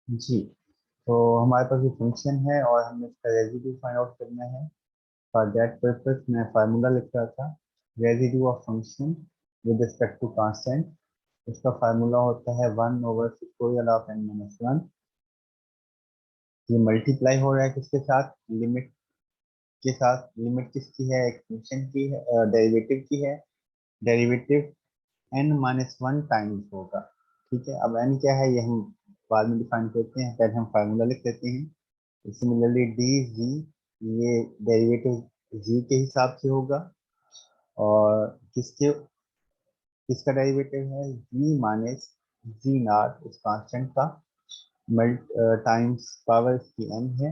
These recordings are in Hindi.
जी, तो हमारे पास ये फंक्शन है और हमें इसका रेजिड्यू फाइंड आउट करना है। फॉर दैट पर्पस मैं फार्मूला लिख रहा था, residue of function with respect to constant. उसका फार्मूला होता है 1/(n-1). ये मल्टीप्लाई हो रहा है किसके साथ, लिमिट के साथ। लिमिट किसकी है, एक फंक्शन की है, डेरिवेटिव की है। डेरिवेटिव n-1 टाइम्स होगा। ठीक है, अब n क्या है ये हम बाद में डिफाइन करते हैं, पहले हम फार्मूला लिख लेते हैं। सिमिलरली डी जी, ये डेरिवेटिव जी के हिसाब से होगा। और किसका डेरिवेटिव है, जी माइनस जी नॉट उस कांस्टेंट का मल्ट टाइम्स पावर इसकी n है।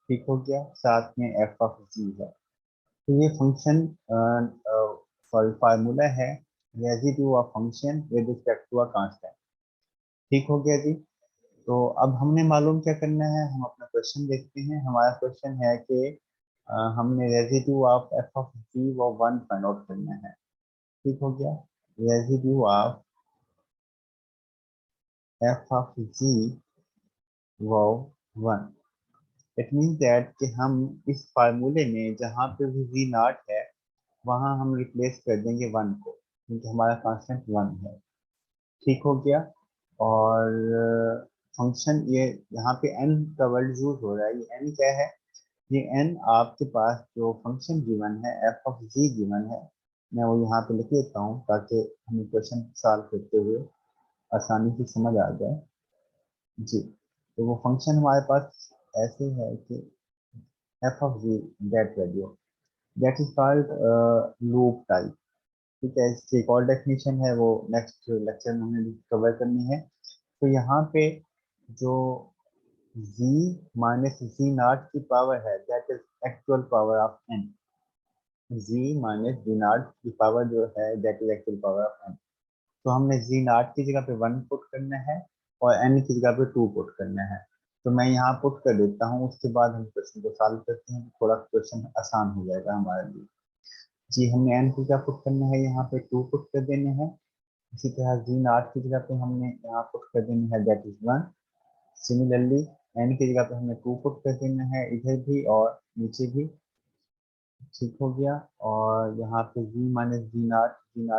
ठीक हो गया, साथ में एफ ऑफ जी है। तो ये फंक्शन सॉरी फार्मूला है residue of function with respect to a constant. ठीक हो गया जी। तो अब हमने मालूम क्या करना है, हम अपना क्वेश्चन देखते हैं। हमारा क्वेश्चन है कि हमने रेजिड्यू ऑफ एफ ऑफ जी व 1 फाइंड आउट करना है। ठीक हो गया, रेजिड्यू ऑफ एफ ऑफ जी व 1। इट मीन दैट कि हम इस फार्मूले में जहाँ पे भी जी नॉट है वहाँ हम रिप्लेस कर देंगे 1 को, क्योंकि हमारा कांस्टेंट 1 है। ठीक हो गया। और फंक्शन ये यहाँ पे n का वर्ड यूज हो रहा है, ये n क्या है, ये n आपके पास जो फंक्शन गिवन है एफ ऑफ जी गिवन है, मैं वो यहाँ पे लिख लेता हूँ ताकि हमें क्वेश्चन सॉल्व करते हुए आसानी से समझ आ जाए। जी, तो वो फंक्शन हमारे पास ऐसे है कि f of ji that value that is called loop type. ठीक है, इसकी एक और डेफिनेशन है, वो नेक्स्ट लेक्चर में हमें कवर करनी है। तो यहाँ पे जो z माइनस जी नॉट की पावर है that is actual power of n। z minus g naught की पावर जो है that is actual power of n। तो हमने जी नॉट की जगह पे 1 पुट करना है और n की जगह पे 2 पुट करना है। तो मैं यहाँ पुट कर देता हूँ, उसके बाद हम क्वेश्चन को सॉल्व करते हैं, थोड़ा क्वेश्चन आसान हो जाएगा हमारे लिए। जी, हमने n की जगह पुट करना है, यहाँ पे 2 पुट कर देने हैं। इसी तरह जी नॉट की जगह पे हमने यहाँ पुट कर देनी है दैट इज 1। सिमिलरली n की जगह पे हमें 2 पुट कर देना है, इधर भी और नीचे भी। ठीक हो गया। और यहाँ पे जी माइनस जी नॉट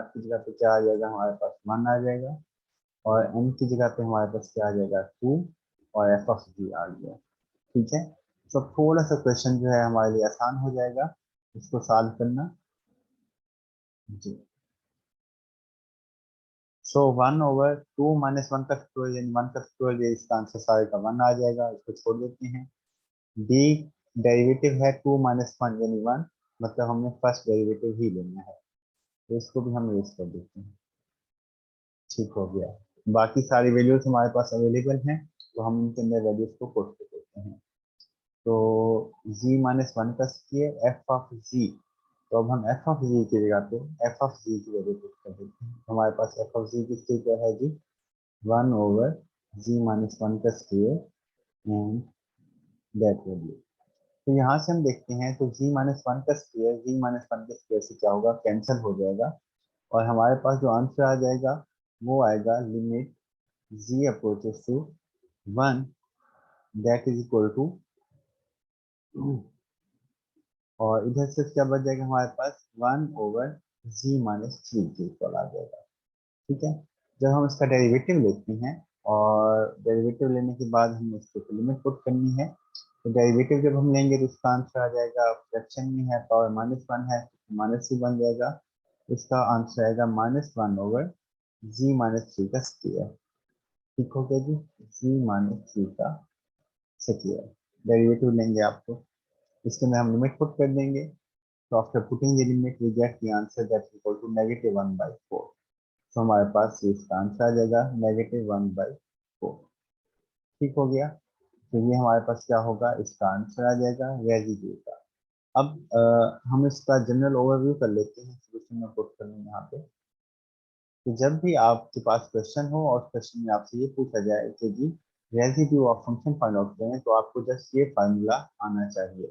की जगह पे क्या आ जाएगा, हमारे पास 1 आ जाएगा। और n की जगह पे हमारे पास क्या आ जाएगा, 2। और एफ ऑफ जी आ गया। ठीक है, तो थोड़ा सा क्वेश्चन जो है हमारे लिए आसान हो जाएगा इसको सॉल्व करना। जी, सो 1/(2 - 1) का स्क्वायर यानी 1 का स्क्वायर, ये इसका आंसर सारे का 1 आ जाएगा, इसको छोड़ देते हैं। डी डेरिवेटिव है 2 - 1 यानी 1, मतलब हमने फर्स्ट डेरिवेटिव ही लेना है, तो इसको भी हम यूज कर देते हैं। ठीक हो गया, बाकी सारी वैल्यूज हमारे पास अवेलेबल हैं, तो हम इनके अंदर वैल्यूज को पुट कर देते हैं। तो z-1 का स्क्वायर एफ ऑफ जी, तो अब हम एफ ऑफ जी की जगह पे एफ ऑफ जी की वैल्यू पुट कर देते हैं। तो हमारे पास एफ ऑफ जी की स्क्वायर है जी 1/(z-1) का स्क्वायर एंड दैट वैल्यू। तो यहाँ से हम देखते हैं तो z-1 का स्क्वायर z-1 के स्क्वायर से क्या होगा, कैंसिल हो जाएगा। और हमारे पास जो आंसर आ जाएगा वो आएगा limit z approaches to 1 that is equal to, और इधर से क्या बच जाएगा हमारे पास 1/(z-3) के इक्वल आ जाएगा। ठीक है, जब हम इसका डेरिवेटिव लेते हैं और डेरिवेटिव लेने के बाद हमें इसको लिमिट पुट करनी है, तो डेरिवेटिव जब हम लेंगे तो इसका आंसर आ जाएगा, फ्रैक्शन में है पावर -1 है, माइनस ही बन जाएगा। इसका आंसर आएगा -1/(z-3) का स्क्वायर। ठीक हो गया जी, z-3 का स्क्वायर। डेरिवेटिव लेंगे आपको, इसके में हम लिमिट पुट कर देंगे। तो after putting the limit we get the answer that equal to -1/4। तो हमारे पास ये इसका आंसर आ जाएगा -1/4। ठीक हो गया, तो ये हमारे पास क्या होगा, इसका आंसर आ जाएगा रेजिड्यू का। अब हम इसका जनरल ओवरव्यू कर लेते हैं, सोल्यूशन में पुट करेंगे यहाँ पे। तो जब भी आपके पास क्वेश्चन हो और क्वेश्चन में आपसे ये पूछा जाए कि जी residue of function find out करें, तो आपको जस्ट ये फार्मूला आना चाहिए।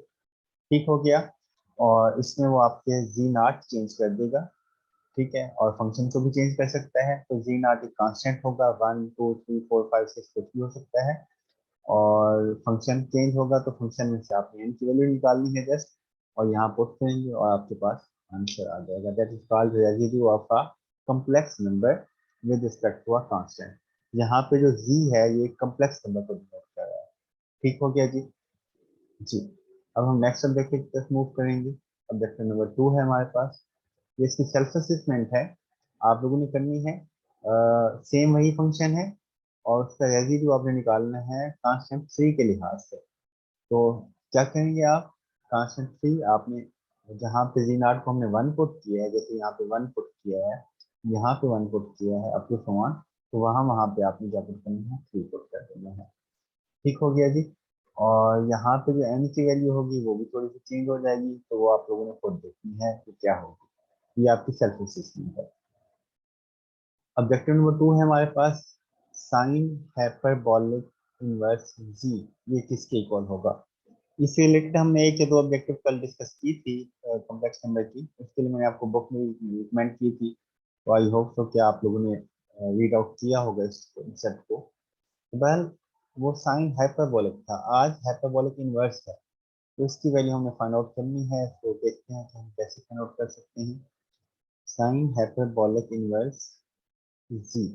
ठीक हो गया, और इसमें वो आपके जी नॉट चेंज कर देगा। ठीक है, और फंक्शन को भी चेंज कर सकता है, तो जी नॉट एक कांस्टेंट होगा, 1 2 3 4 5 6 कुछ भी हो सकता है। और फंक्शन चेंज होगा तो फंक्शन में से आपने n की वैल्यू निकालनी है जस्ट, और यहाँ पुट करेंगे और आपके पास आंसर आ जाएगा। That is called residue of a complex number with respect to a constant. यहाँ पे जो z है ये कॉम्प्लेक्स नंबर को डिनोट कर रहा है। ठीक हो गया जी। जी, अब हम नेक्स्ट ऑब्जेक्टिव की तरफ मूव करेंगे। ऑब्जेक्टिव नंबर 2 है हमारे पास। ये इसकी सेल्फ असेसमेंट है, आप लोगों ने करनी है। सेम वही फंक्शन है और उसका रेसिड्यू आपने निकालना है कांस्टेंट 3 के लिहाज से। तो क्या करेंगे आप, कांस्टेंट 3 आपने जहाँ पे जी नॉट को हमने 1 पुट किया है, जैसे यहाँ पे 1 पुट किया है, यहाँ पे 1 पुट किया है अप टू सो ऑन, तो वहाँ वहाँ पे आपने क्या पुट करना है, 3 पुट कर देना है। ठीक हो गया जी। और यहाँ पे जो n की वैल्यू होगी वो भी थोड़ी सी चेंज हो जाएगी, तो वो आप लोगों ने खुद देखनी है कि क्या होगी। ये आपकी सेल्फ असेसमेंट है। ऑब्जेक्टिव नंबर 2 है हमारे पास, साइन हाइपरबोलिक इनवर्स जी, ये किसके इक्वल होगा। इससे रिलेटेड हमने एक या दो ऑब्जेक्टिव कल डिस्कस की थी कॉम्प्लेक्स नंबर की, उसके लिए मैंने आपको बुक में रिकमेंड की थी। तो आई होप तो क्या आप लोगों ने रीड आउट किया होगा इस सेट को। वेल, वो साइन हाइपरबोलिक था, आज हाइपरबोलिक इनवर्स है। तो इसकी वैल्यू हमें फाइंड आउट करनी है, तो देखते हैं कि हम कैसे फाइंड आउट कर सकते हैं। साइन हाइपरबोलिक इनवर्स जी,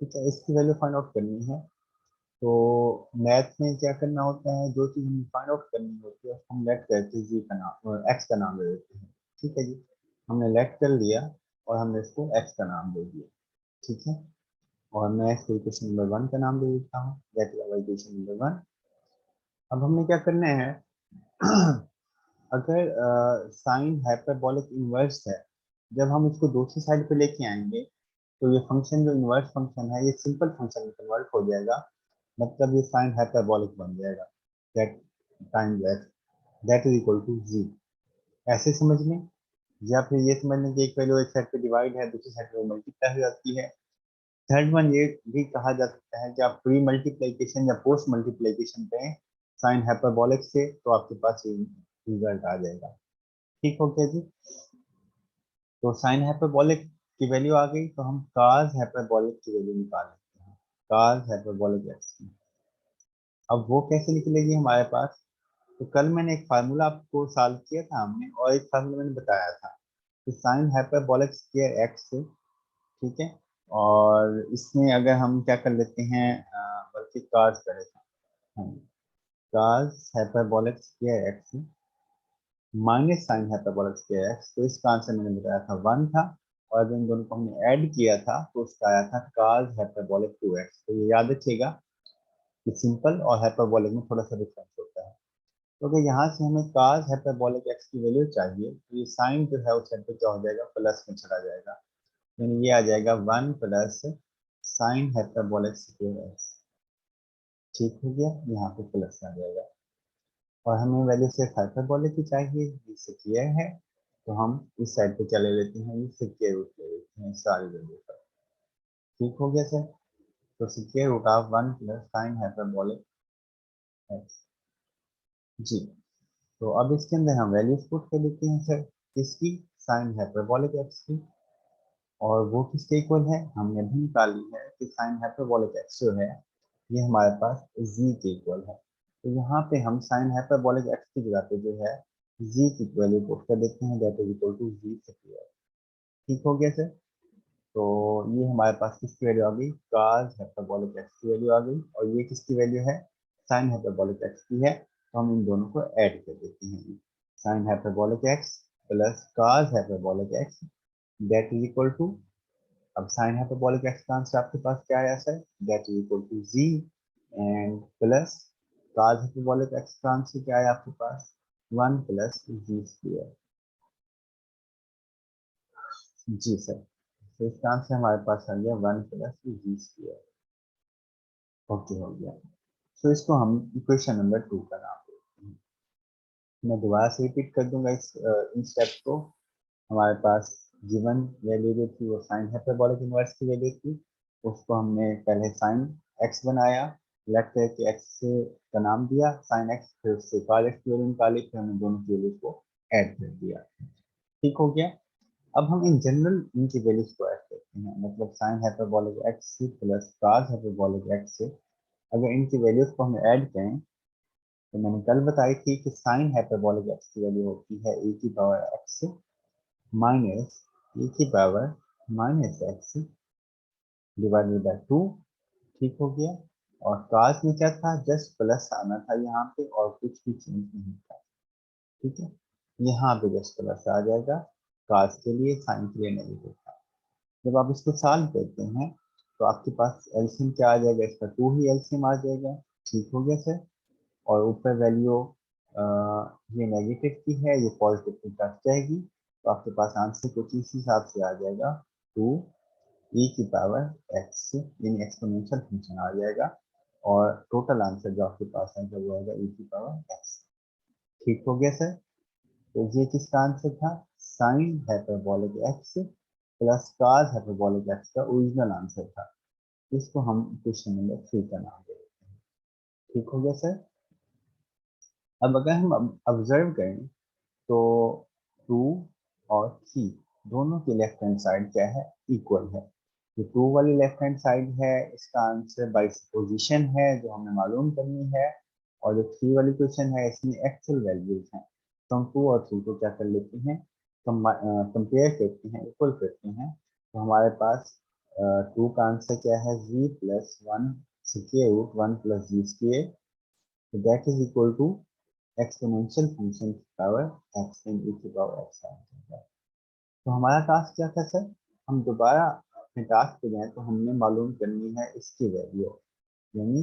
ठीक है, इसकी वैल्यू फाइंड आउट करनी है। तो मैथ में क्या करना होता है, जो चीज़ हमें फाइंड आउट करनी होती है उसको हम लेट करके जी का नाम एक्स का नाम दे देते हैं। ठीक है जी, हमने लेट कर लिया और हमने इसको एक्स का नाम दे दिया। ठीक है, और मैं इसको इक्वेशन नंबर 1 का नाम दे देता हूँ, दैट इज इक्वेशन नंबर 1। अब हमने क्या करना है अगर साइन हाइपरबोलिक इनवर्स है, जब हम इसको दूसरी साइड पे लेके आएंगे तो ये फंक्शन जो इनवर्स फंक्शन है ये सिंपल फंक्शन में कन्वर्ट हो जाएगा, मतलब ये साइन हाइपरबोलिक बन जाएगा। That time that is equal to z. ऐसे समझ लें, या फिर ये समझ लें कि एक वैल्यू एक साइड पे डिवाइड है, दूसरी साइड पे मल्टीप्लाई हो जाती है। थर्ड वन ये भी कहा जा सकता है कि आप प्री मल्टीप्लीकेशन या पोस्ट मल्टीप्लीकेशन पे साइन हाइपरबोलिक से, तो आपके पास ये रिजल्ट आ जाएगा। ठीक हो गया जी। तो साइन हाइपरबोलिक की वैल्यू आ गई, तो हम काज हाइपरबोलिक की वैल्यू निकाल लेते हैं, काज हाइपरबोलिक एक्स की। अब वो कैसे निकलेगी हमारे पास, तो कल मैंने एक फार्मूला आपको सॉल्व किया था हमने, और एक फार्मूला मैंने बताया था कि साइन हाइपरबोलिक स्क्वायर एक्स, ठीक है, और इसमें अगर हम क्या कर लेते हैं, बल्कि काज कर लेते हैं, cos hyperbolic square x minus sine hyperbolic square x, तो इसका आंसर मैंने बताया था 1 था, और जब इन दोनों को हमने ऐड किया था तो उसका आया था काज हाइपरबोलिक 2x। तो ये याद रखिएगा कि सिंपल और हाइपरबोलिक में थोड़ा सा डिफरेंस होता है। तो अगर यहाँ से हमें काज हाइपरबोलिक एक्स की वैल्यू चाहिए, तो ये साइन जो है उस साइड पे क्या हो जाएगा, प्लस में चला जाएगा, यानी ये आ जाएगा 1 plus sine hyperbolic square x. ठीक हो गया, यहाँ पे प्लस आ जाएगा। और हमें वैल्यू सिर्फ हाइपरबोलिक की चाहिए, ये स्क्वायर है, तो हम इस साइड पे चले लेते हैं, ये स्क्वायर रूट ले लेते हैं सारी वैल्यू पर। ठीक हो गया सर। तो square root of 1 plus sine hyperbolic x जी। तो अब इसके अंदर हम वैल्यूज पुट कर देते हैं सर, किसकी, साइन हाइपरबोलिक एक्स की। और वो किसके इक्वल है, हमने भी निकाली है कि साइन हाइपरबोलिक एक्स जो है ये हमारे पास जी के इक्वल है। तो यहाँ पे हम साइन हाइपरबोलिक एक्स की जगह पे जो है जी की वैल्यू पुट कर देते हैं, that is equal to g square. ठीक हो गया सर। तो ये हमारे पास किसकी वैल्यू आ गई, काज हाइपरबोलिक एक्स की वैल्यू आ गई, और ये किसकी वैल्यू है, साइन हाइपरबोलिक एक्स की है। तो हम इन दोनों को ऐड कर देते हैं, sine hyperbolic x plus cos hyperbolic x, that is equal to, अब साइन हाइपरबोलिक एक्स का आंसर आपके पास क्या आया sir, that is equal to ji, and plus cos hyperbolic x का आंसर क्या आया आपके पास, 1 प्लस जी स्क्वायर। जी सर, तो इसका आंसर हमारे पास आ गया 1 प्लस जी स्क्वायर। ओके हो गया। तो इसको हम इक्वेशन नंबर 2 का नाम देते हैं। मैं दोबारा से रिपीट कर दूंगा इन स्टेप्स को। हमारे पास गिवन वैल्यू जो थी वो साइन हाइपरबोलिक इनवर्स की वैल्यू थी, उसको हमने पहले साइन एक्स बनाया, लेट करके एक्स का नाम दिया साइन एक्स, फिर उससे कॉस एक्स की वैल्यू निकाली, फिर हमने दोनों की वैल्यू को ऐड कर दिया। ठीक हो गया। अब हम इन जनरल इनकी वैल्यूज को ऐड करते हैं, मतलब sign hyperbolic x plus cos hyperbolic x अगर इनकी वैल्यूज को हम ऐड करें तो मैंने कल बताई थी कि साइन हाइपरबोलिक एक्स की वैल्यू होती है e की पावर एक्स माइनस e की power minus x divided by 2। ठीक हो गया। और काश में क्या था, जस्ट प्लस आना था यहाँ पे और कुछ भी चेंज नहीं था। ठीक है, यहाँ पे जस्ट प्लस आ जाएगा, काश के लिए, साइन के लिए नेगेटिव था। जब आप इसको सॉल्व करते हैं तो आपके पास एलसीएम क्या आ जाएगा, इसका 2 ही एलसीएम आ जाएगा। ठीक हो गया सर। और ऊपर वैल्यू ये नेगेटिव की है, ये पॉजिटिव की कट जाएगी, तो आपके पास आंसर कुछ इस हिसाब से आ जाएगा, 2 e की पावर एक्स यानी एक्सपोनेंशियल फंक्शन आ जाएगा। और टोटल आंसर जो आपके पास आएगा वो आएगा e की पावर एक्स। ठीक हो गया सर। तो ये किसका आंसर था, sign hyperbolic x plus cos hyperbolic x का ओरिजिनल आंसर था। इसको हम क्वेश्चन नंबर 3 का नाम दे देते हैं। ठीक हो गया सर। अब अगर हम ऑब्जर्व करें तो 2 और 3 दोनों की लेफ्ट हैंड साइड क्या है, इक्वल है। जो 2 वाली लेफ्ट हैंड साइड है इसका आंसर बाई पोजीशन है जो हमें मालूम करनी है, और जो 3 वाली क्वेश्चन है इसमें एक्चुअल वैल्यूज हैं। तो हम 2 और 3 को क्या कर लेते हैं, कंपेयर करते हैं, इक्वल करते हैं। तो हमारे पास 2 का आंसर क्या है, z plus one square root 1 plus ji square, that is equal to exponential function की पावर एक्स इन e की पावर एक्स आ जाएगा। तो हमारा टास्क क्या था सर, हम दोबारा अपने टास्क पे जाएं तो हमने मालूम करनी है इसकी वैल्यू, यानी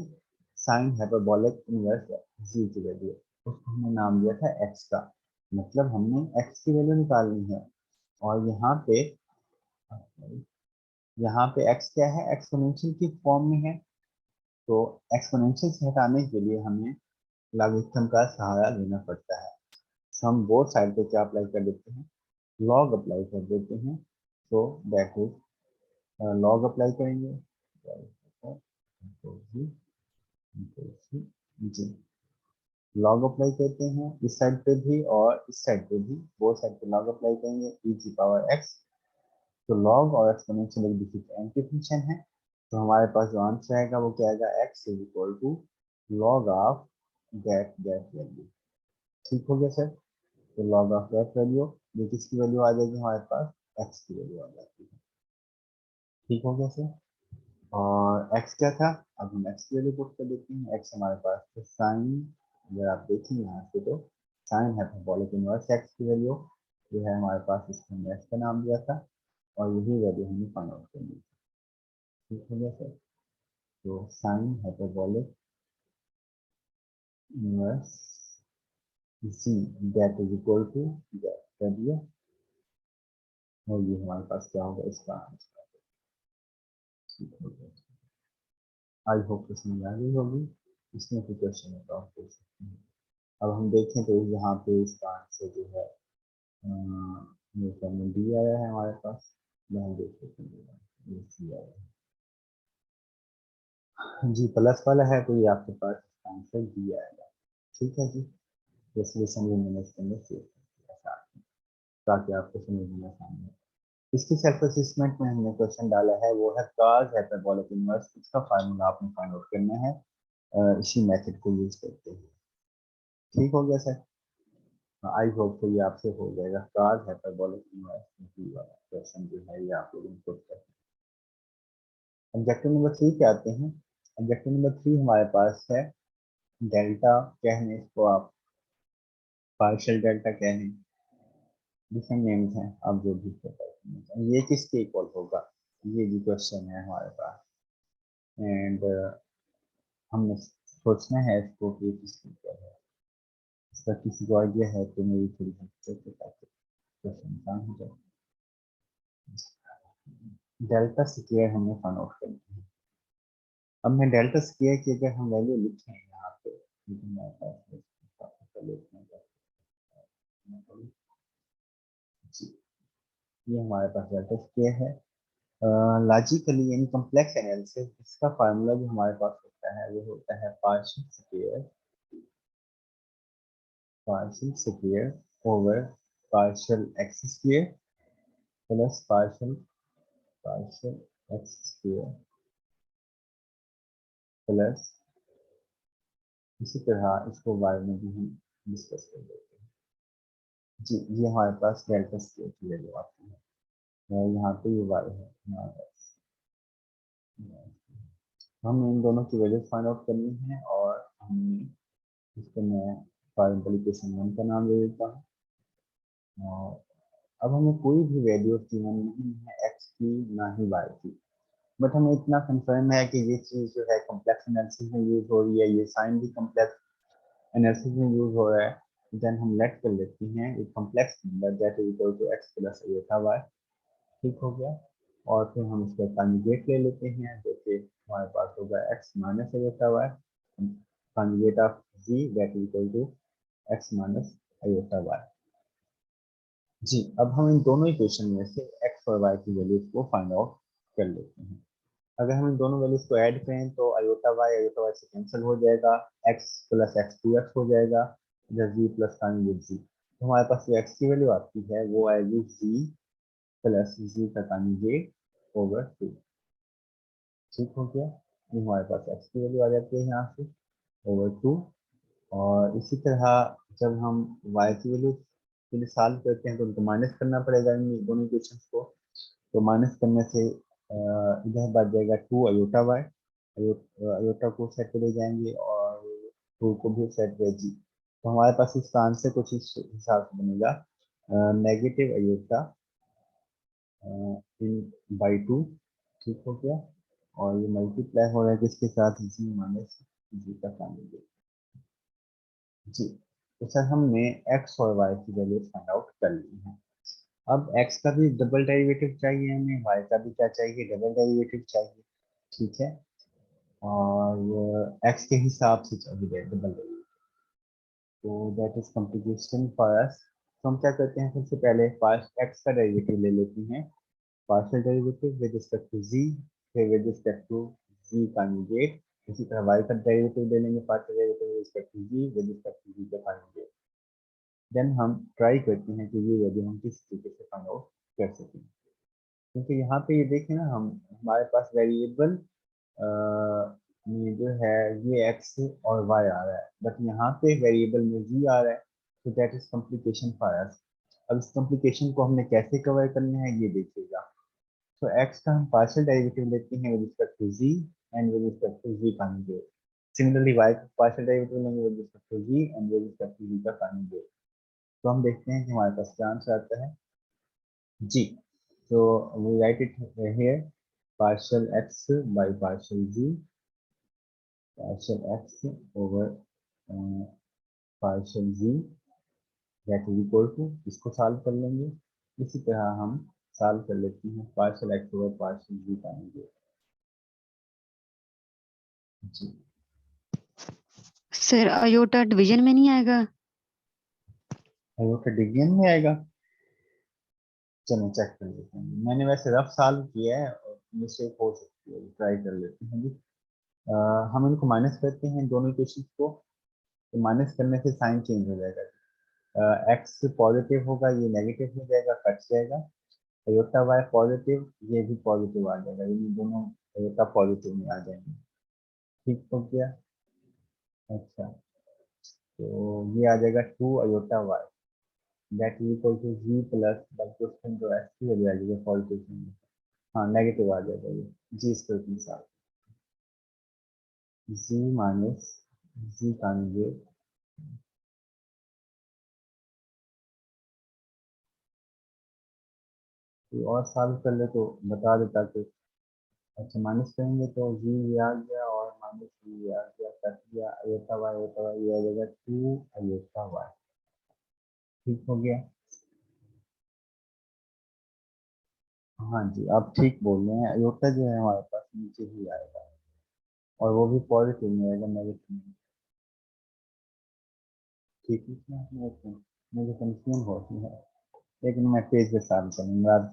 साइन हाइपरबोलिक इनवर्स जी की वैल्यू। उसको हमने नाम दिया था एक्स का, मतलब हमने एक्स की वैल्यू निकालनी है। और यहाँ पे एक्स क्या है, एक्सपोनेंशियल की फॉर्म में है। तो एक्सपोनेंशियल से हटाने के लिए हमें लॉगरिथम का सहारा लेना पड़ता है। तो हम बोथ साइड पे क्या अप्लाई कर देते हैं, लॉग अप्लाई कर देते हैं। तो दैट इज लॉग अप्लाई करेंगे, जी लॉग अप्लाई करते हैं इस साइड पे भी और इस साइड पे भी, बोथ साइड पे लॉग अप्लाई करेंगे e की पावर x। तो लॉग और एक्सपोनेंशियल एक दूसरे के एंटी फंक्शन है। तो हमारे पास जो आंसर आएगा वो क्या आएगा, x is equal to log of that that value. ठीक हो गया सर। तो लॉग ऑफ दैट वैल्यू, ये किसकी वैल्यू आ जाएगी हमारे पास, x की वैल्यू आ जाती है। ठीक हो गया सर। और x क्या था, अब हम x की वैल्यू पुट कर देते हैं। x हमारे पास है साइन, अगर आप देखें यहाँ से तो साइन हाइपरबोलिक इनवर्स x की वैल्यू ये है हमारे पास, इसको हमने x का नाम दिया था और यही वैल्यू हमने फाइंड आउट करनी थी। ठीक हो गया सर। तो sine hyperbolic inverse g that is equal to that कर दिया, और ये हमारे पास क्या होगा, इसका आंसर। ठीक हो गया। आई होप कि समझ आ गई होगी। इसमें कोई क्वेश्चन है तो आप पूछ सकते हैं। अब हम देखें तो यहाँ पे इसका आंसर जो है ये फॉर्मूला डी आया है हमारे पास, यहाँ देख सकते हैं ये सी आया है जी, प्लस वाला है तो ये आपके पास इसका आंसर डी आएगा। ठीक है जी, ये सोल्यूशन भी मैंने इसके अंदर सेव कर दिया साथ में, ताकि आपको समझना आसान हो। इसकी सेल्फ असेसमेंट में हमने क्वेश्चन डाला है वो है cos हाइपरबोलिक इनवर्स, इसका फार्मूला आपने फाइंड आउट करना है इसी मेथड को यूज करते हुए। ठीक हो गया सर। आई होप तो ये आपसे हो जाएगा, cos हाइपरबोलिक इनवर्स वाला क्वेश्चन जो है ये आप लोग इनपुट कर। ऑब्जेक्टिव नंबर 3 पे आते हैं। ऑब्जेक्टिव नंबर 3 हमारे पास है डेल्टा, कहने इसको आप पार्शियल डेल्टा कहने, डिफरेंट नेम्स हैं आप जो भी कहते, ये किसके इक्वल होगा, ये भी क्वेश्चन है हमारे पास। एंड हमने सोचना है इसको कि किसके इक्वल है। इसका किसी को आइडिया है तो मेरी थोड़ी हेल्प करके ताकि क्वेश्चन आसान हो जाए। डेल्टा स्क्वायर हमने फाइंड आउट करना है। अब मैं डेल्टा स्क्वायर की अगर हम वैल्यू लिखें यहाँ पे, ये हमारे पास डेल्टा स्क्वायर है। लॉजिकली यानी कॉम्प्लेक्स एनालिसिस इसका फार्मूला जो हमारे पास होता है वो होता है partial square over partial x square plus partial partial x square plus इसी तरह इसको वाई में भी हम डिस्कस कर लेते हैं। जी, ये हमारे पास डेल्टा स्केयर की वैल्यू आती है, और यहाँ पे ये वाई है हमारे पास। हम इन दोनों की वैल्यू फाइंड आउट करनी है, और हमने इसको मैं फॉर इम्प्लीकेशन 1 का नाम दे देता हूँ। और अब हमें कोई भी वैल्यू गिवन नहीं है एक्स की, ना ही वाई की, बट हमें इतना कंफर्म है कि ये चीज़ जो है कॉम्प्लेक्स एनालिसिस में यूज हो रही है, ये साइन भी कॉम्प्लेक्स एनालिसिस में यूज हो रहा है। देन हम लेट कर लेते हैं एक complex number that is equal to x plus iota y. ठीक हो गया। और फिर हम इसका कॉन्जुगेट ले लेते हैं, जो कि हमारे पास होगा x minus iota y, conjugate of ji that is equal to x minus iota y. जी, अब हम इन दोनों इक्वेशन में से एक्स और वाई की वैल्यूज को फाइंड आउट कर लेते हैं। अगर हम इन दोनों वैल्यूज को ऐड करें तो आयोटा वाई से कैंसिल हो जाएगा, x plus x two x हो जाएगा, इधर जी प्लस कॉन्जुगेट जी। तो हमारे पास जो एक्स की वैल्यू आती है वो आएगी जी प्लस जी का कॉन्जुगेट ओवर टू। ठीक हो गया। ये हमारे पास एक्स की वैल्यू आ जाती है यहाँ से ओवर टू। और इसी तरह जब हम वाई की वैल्यू के लिए सॉल्व करते हैं तो उनको माइनस करना पड़ेगा इन दोनों इक्वेशंस को। तो माइनस करने से इधर बच जाएगा टू अयोटा वाई, अयोटा को सेट पे ले जाएंगे और टू को भी सेट पे जी। तो हमारे पास इसका आंसर कुछ इस हिसाब से बनेगा, negative iota in by two. ठीक हो गया। और ये मल्टीप्लाई हो रहा है किसके साथ, जी माइनस जी का कॉन्जुगेट। जी, तो सर हमने एक्स और वाई की वैल्यू फाइंड आउट कर ली है। अब एक्स का भी डबल डेरिवेटिव चाहिए हमें, वाई का भी क्या चाहिए, डबल डेरिवेटिव चाहिए। ठीक है। और एक्स के हिसाब से चाहिए डबल डेरिवेटिव, तो that is complication for us. तो हम क्या करते हैं, सबसे पहले पार्ट एक्स का डेरिवेटिव ले लेते हैं, partial derivative with respect to z, फिर with respect to z conjugate. इसी तरह वाई का डेरिवेटिव ले लेंगे, partial derivative with respect to z, with respect to z का कॉन्जुगेट। देन हम ट्राई करते हैं कि ये वैल्यू हम किस तरीके से फाइंड आउट कर सकें। क्योंकि यहाँ पे ये देखें ना, हम हमारे पास वेरिएबल में जो है ये एक्स और वाई आ रहा है, बट यहाँ पे वेरिएबल में जी आ रहा है, तो that is complication for us. अब इस कॉम्प्लिकेशन को हमने कैसे कवर करना है ये देखिएगा। तो एक्स का हम पार्शियल डेरिवेटिव लेते हैं with respect to ji and with respect to z conjugate. Similarly y का पार्शियल डेरिवेटिव लेंगे with respect to ji and with respect to z का कॉन्जुगेट। तो हम देखते हैं कि हमारे पास क्या आंसर आता है। जी, so we write it here, partial x by partial g, partial x over uh, partial g that is equal to, इसको सॉल्व कर लेंगे। इसी तरह हम सॉल्व कर लेते हैं partial x over partial g पाएंगे। जी, सर अयोटा डिवीजन में नहीं आएगा? वो तो डिवीजन में आएगा। चलो चेक कर लेते हैं, मैंने वैसे रफ सॉल्व किया है और मिस्टेक हो सकती है, ट्राई कर लेते हैं जी। हम इनको माइनस करते हैं दोनों इक्वेशंस को, तो माइनस करने से साइन चेंज हो जाएगा, एक्स पॉजिटिव होगा ये नेगेटिव हो जाएगा, कट जाएगा। अयोटा वाई पॉजिटिव, ये भी पॉजिटिव आ जाएगा, ये दोनों अयोटा पॉजिटिव में आ जाएंगे। ठीक हो गया। अच्छा, तो ये आ जाएगा two iota y that is equal to g plus question जो एक्स की वैल्यू आ जाएगी पॉजिटिव में, हाँ नेगेटिव आ जाएगा ये जी स्क्वायर के साथ, जी माइनस जी कॉन्जुगेट। कोई और सॉल्व कर ले तो बता देता कि। अच्छा, माइनस करेंगे तो जी ये आ गया और माइनस जी ये आ गया, कट गया, अयोटा वाई ये आ जाएगा टू अयोटा वाई। ठीक हो गया। हाँ जी, आप ठीक बोल रहे हैं, अयोटा जो है हमारे पास नीचे ही आएगा, और वो भी पॉजिटिव में आएगा, नेगेटिव में। ठीक है क्या? मुझे कंफ्यूजन होती है, लेकिन मैं पेज पे सॉल्व करूँगा आप।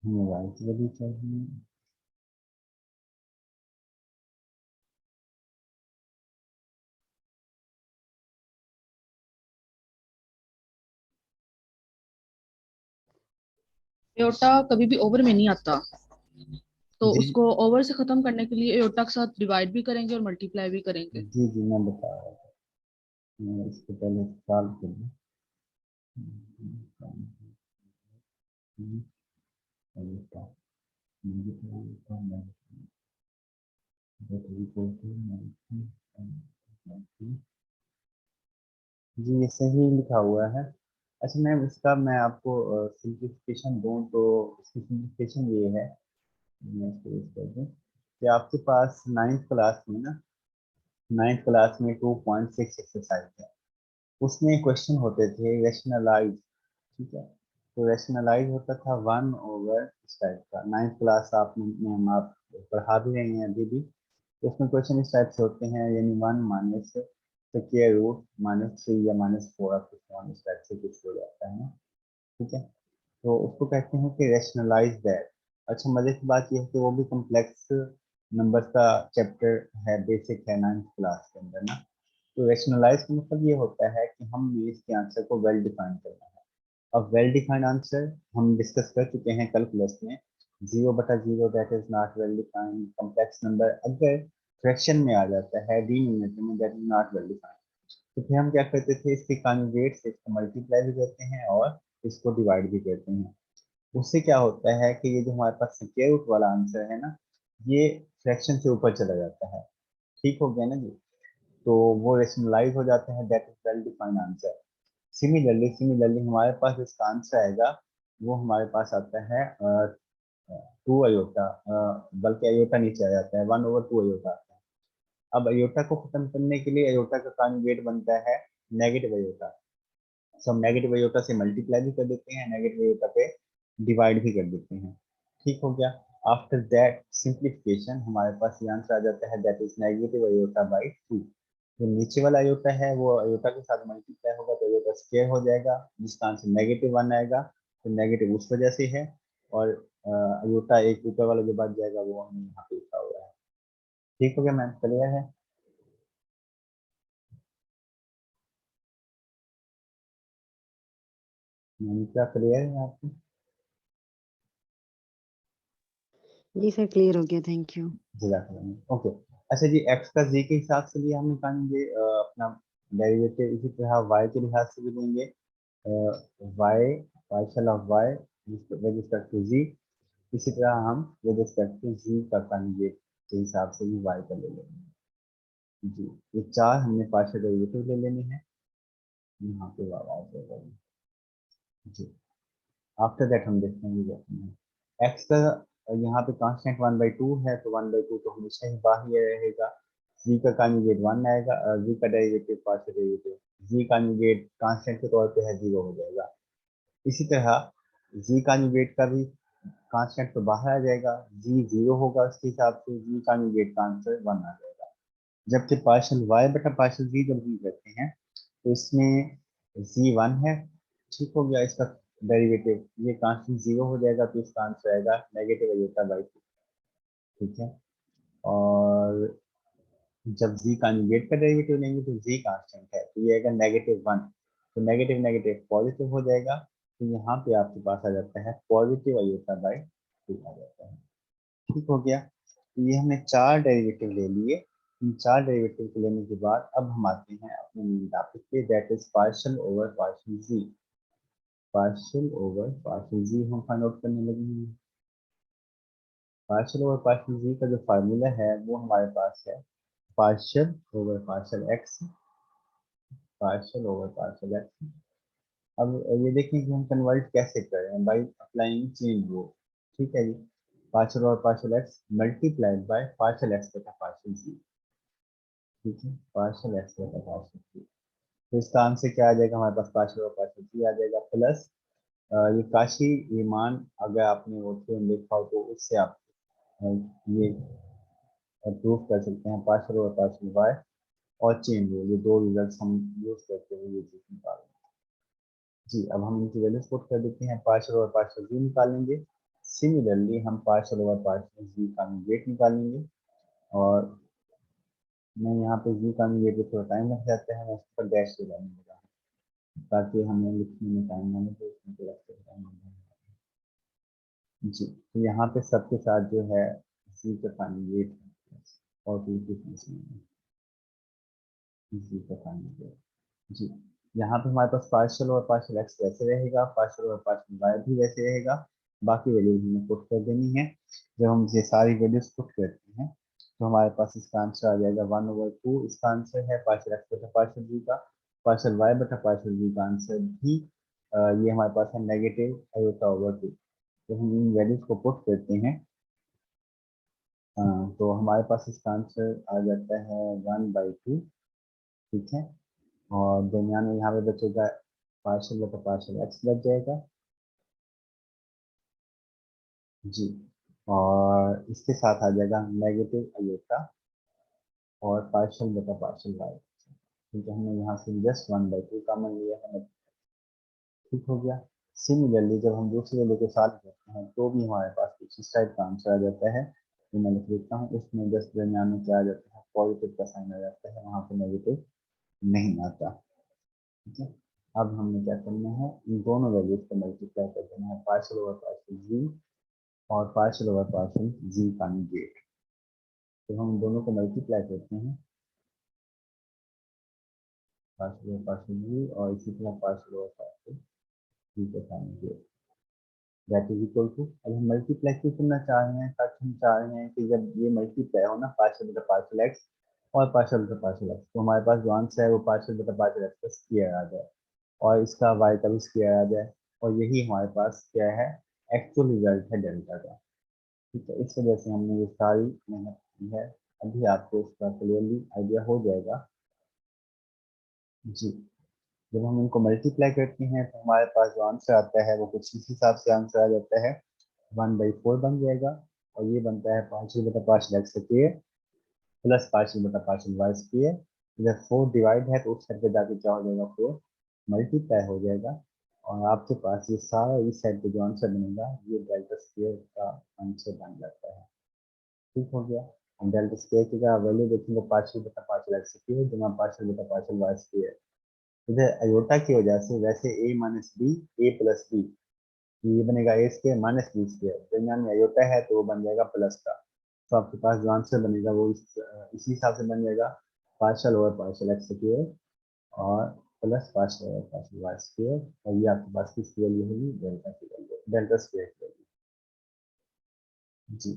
हमें वाई की वैल्यू चाहिए। एयोटा कभी भी ओवर में नहीं आता, तो जी उसको ओवर से खत्म करने के लिए एयोटा के साथ डिवाइड भी करेंगे और मल्टीप्लाई भी करेंगे। जी जी, मैं बता रहा था, मैं इसको पहले सॉल्व कर लूँ। जी ये सही लिखा हुआ है। अच्छा मैम, इसका मैं आपको सिंप्लीफिकेशन दूं तो इसकी सिंप्लीफिकेशन ये है, मैं इसको यूज कर दूं कि आपके पास नाइन्थ क्लास में ना, नाइन्थ क्लास में 2.6 एक्सरसाइज है, उसमें क्वेश्चन होते थे रेशनलाइज, ठीक है। तो रैशनलाइज होता था 1 ओवर इस टाइप का, नाइन्थ क्लास आप में हम आप पढ़ा भी रहे हैं अभी भी। तो उसमें क्वेश्चन इस टाइप से होते हैं, यानी 1 - स्क्वायर रूट -3 या -4, आप कुछ वन इस टाइप से कुछ हो जाता है ना, ठीक है। तो उसको कहते हैं कि रैशनलाइज दैट। अच्छा मजे की बात यह है कि वो भी कॉम्प्लेक्स नंबर का चैप्टर है, बेसिक है नाइन्थ क्लास के अंदर ना। तो रैशनलाइज का मतलब ये होता है कि हमने इसके आंसर को वेल डिफाइन करना है। अब वेल डिफाइंड आंसर हम डिस्कस कर चुके हैं कैलकुलस में, 0/0 that is not well defined, complex number अगर फ्रैक्शन में आ जाता है डिनोमिनेटर में that is not well defined. तो फिर हम क्या करते थे, इसके कॉन्जुगेट से इसको मल्टीप्लाई भी करते हैं और इसको डिवाइड भी करते हैं। उससे क्या होता है कि ये जो हमारे पास स्क्वायर रूट वाला आंसर है ना, ये फ्रैक्शन से ऊपर चला जाता है, ठीक हो गया ना जी। तो वो रेशनलाइज हो जाता है, that is well defined answer. Similarly हमारे पास इसका आंसर आएगा, वो हमारे पास आता है 2 अयोटा, बल्कि अयोटा नीचे आ जाता है, 1/2 अयोटा आता है। अब अयोटा को खत्म करने के लिए अयोटा का कॉन्जुगेट बनता है नेगेटिव अयोटा। सब नेगेटिव अयोटा से मल्टीप्लाई भी कर देते हैं, नेगेटिव अयोटा पे डिवाइड भी कर देते हैं, ठीक हो गया। आफ्टर दैट सिंप्लीफिकेशन हमारे पास ये आंसर आ जाता है, दैट इज -अयोटा/2। जो नीचे वाला अयोटा है वो अयोटा के साथ मल्टीप्लाई होगा तो अयोटा स्क्वायर हो जाएगा, जिसका आंसर -1 आएगा। तो नेगेटिव उस वजह से है, और अयोटा एक ऊपर वाला जो बच जाएगा वो हमने यहाँ पे लिखा हुआ है, ठीक हो गया मैम, क्लियर है। मैम क्या क्लियर है आपको? जी सर, क्लियर हो गया, थैंक यू। ओके। अच्छा जी, एक्स का जी के हिसाब से भी हम निकालेंगे अपना डेरिवेटिव, इसी तरह वाई के लिहाज से भी लेंगे, y partial of y with respect to z. इसी तरह हम विद रिस्पेक्ट टू जी का कॉन्जुगेट के हिसाब से भी वाई का ले लेंगे। जी, ये चार हमने पार्शियल डेरिवेटिव ले लेने हैं, यहाँ पे वाई आ जाएगा जी। आफ्टर दैट हम देखते हैं जाते हैं एक्स का, यहाँ पे कांस्टेंट 1/2 है, तो 1/2 तो हमेशा ही बाहर रहेगा। जी का कॉन्जुगेट 1 आएगा, जी का derivative partial derivative, z conjugate constant के तौर पे है 0 हो जाएगा। इसी तरह जी कॉन्जुगेट का भी कांस्टेंट तो बाहर आ जाएगा, जी 0 होगा, उसके हिसाब से जी कॉन्जुगेट का आंसर 1 आ जाएगा। जबकि पार्शियल वाई बटा पार्शियल जी जब हम करते हैं तो इसमें जी 1 है, ठीक हो गया। इसका डेरिवेटिव ये कांस्टेंट 0 हो जाएगा, तो इसका आंसर आएगा -अयोटा/2, ठीक है। और जब जी कॉन्जुगेट का डेरिवेटिव लेंगे तो जी कांस्टेंट है, तो ये आएगा -1, तो नेगेटिव नेगेटिव पॉजिटिव हो जाएगा, तो यहाँ पे आपके पास आ जाता है +अयोटा/2 आ जाता है, ठीक हो गया। तो ये हमने चार डेरिवेटिव ले लिए। इन चार डेरिवेटिव को लेने के बाद अब हम आते हैं अपने मेन टॉपिक पे, that is partial over partial z. Partial over partial z हम फाइंड आउट करने लगे हैं। पार्शियल ओवर पार्शियल जी का जो फार्मूला है वो हमारे पास है partial over partial x, partial over partial x. अब ये देखें कि हम कन्वर्ट कैसे कर रहे हैं, बाई अप्लाइंग चेन रूल, ठीक है जी। Partial over partial x multiplied by partial x बटा पार्शियल जी, ठीक है, पार्शियल एक्स बटा पार्शियल जी। तो इसका आंसर क्या आ जाएगा, हमारे पास पार्शियल ओवर पार्शियल जी आ जाएगा, प्लस ये काशी रीमान, अगर आपने वो थ्योरम देखा हो तो उससे आप ये प्रूव कर सकते हैं, पार्शियल ओवर पार्शियल वाई और चेन रूल, ये दो रिजल्ट हम यूज करते हुए ये चीज निकालेंगे। जी, अब हम इनकी वैल्यूज पुट कर देते हैं, पार्शियल ओवर पार्शियल जी निकालेंगे। सिमिलरली हम पार्शियल ओवर पार्शियल जी का कॉन्जुगेट निकालेंगे, और मैं यहाँ पे जी का कॉन्जुगेट पे थोड़ा टाइम लग जाता है, मैं उस पर डैश लगाने लगा ताकि हमें लिखने में टाइम ना लगे, उसमें थोड़ा टाइम लगे। जी, तो यहाँ पे सबके साथ जो है जी का कैंडिडेट और जी का कैंडिडेट जी। यहाँ पे हमारे पास पार्शियल और पार्शियल एक्स वैसे रहेगा, पार्शियल और पार्शियल वाई भी वैसे रहेगा। बाकी वैल्यूज हमें पुट कर देनी है। जब हम ये सारी वैल्यूज पुट करते हैं तो हमारे पास इसका आंसर आ जाएगा 1/2। इसका आंसर है पार्शियल एक्स बटा पार्शियल बी का। पार्शियल वाई बटा पार्शियल बी का आंसर भी ये हमारे पास है -i/2। तो हम इन वैल्यूज को पुट करते हैं तो हमारे पास इसका आंसर आ जाता है 1/2। ठीक है, और दरमियान में यहाँ पे बचेगा पार्शियल बटा पार्शियल एक्स बच जाएगा जी। और इसके साथ आ जाएगा -i/, और पार्शियल बटा पार्शियल वाई। ठीक है, हमने यहाँ से जस्ट 1/2 कॉमन लिया है। ठीक हो गया। सिमिलरली जब हम दूसरी वैल्यू को सॉल्व करते हैं तो भी हमारे पास कुछ इस टाइप का आंसर आ जाता है। तो मैं लिख देता हूँ, इसमें जस्ट दरमियान में क्या आ जाता है, पॉजिटिव का साइन आ जाता है, वहाँ पे नेगेटिव नहीं आता। ठीक है, अब हमने क्या करना है, इन दोनों वैल्यूज को मल्टीप्लाई कर देना है, पार्शियल ओवर पार्शियल जी और partial over partial z conjugate. तो हम दोनों को मल्टीप्लाई करते हैं, पार्शियल ओवर पार्शियल जी और इसी तरह पार्शियल ओवर पार्शियल जी का conjugate that is equal to. अब हम मल्टीप्लाई क्यों करना चाह रहे हैं, ताकि हम चाह रहे हैं कि जब ये मल्टीप्लाई हो ना पार्शियल बटा पार्शियल एक्स और पार्शियल बटा पार्शियल एक्स, तो हमारे पास जो आंसर है वो पार्शियल बटा पार्शियल एक्स का स्क्वायर आ जाए और इसका वाई का भी स्क्वायर आ जाए, और यही हमारे पास क्या है, एक्चुअल रिजल्ट है डेल्टा का। ठीक है, इस वजह से हमने ये सारी मेहनत की है। अभी आपको इसका क्लियरली आइडिया हो जाएगा जी। जब हम इनको मल्टीप्लाई करते हैं तो हमारे पास जो आंसर आता है वो कुछ इस हिसाब से आंसर आ जाता है, 1/4 बन जाएगा। और ये बनता है पार्शियल बटा partial x square plus partial बटा पार्शियल वाई स्क्वायर। इधर 4 डिवाइड है तो उस साइड पे जाके क्या हो जाएगा, 4 मल्टीप्लाई हो जाएगा, और आपके पास ये सारा इस साइड पे जो आंसर बनेगा ये डेल्टा स्क्वायर का आंसर बन जाता है। ठीक हो गया। हम डेल्टा स्क्वायर की क्या वैल्यू देखेंगे, पार्शियल बटा पार्शियल एक्स स्क्वायर जमा पार्शियल बटा पार्शियल वाई स्क्वायर। इधर अयोटा की वजह से वैसे a minus b a plus b, ये बनेगा a square minus b square, दरमियान में अयोटा है तो वो बन जाएगा प्लस का। तो आपके पास जो आंसर बनेगा वो इसी हिसाब से बन जाएगा, partial over partial x square और plus partial over partial y square, और ये आपके पास किसकी वैल्यू होगी, डेल्टा की वैल्यू, डेल्टा स्क्वायर की वैल्यू जी।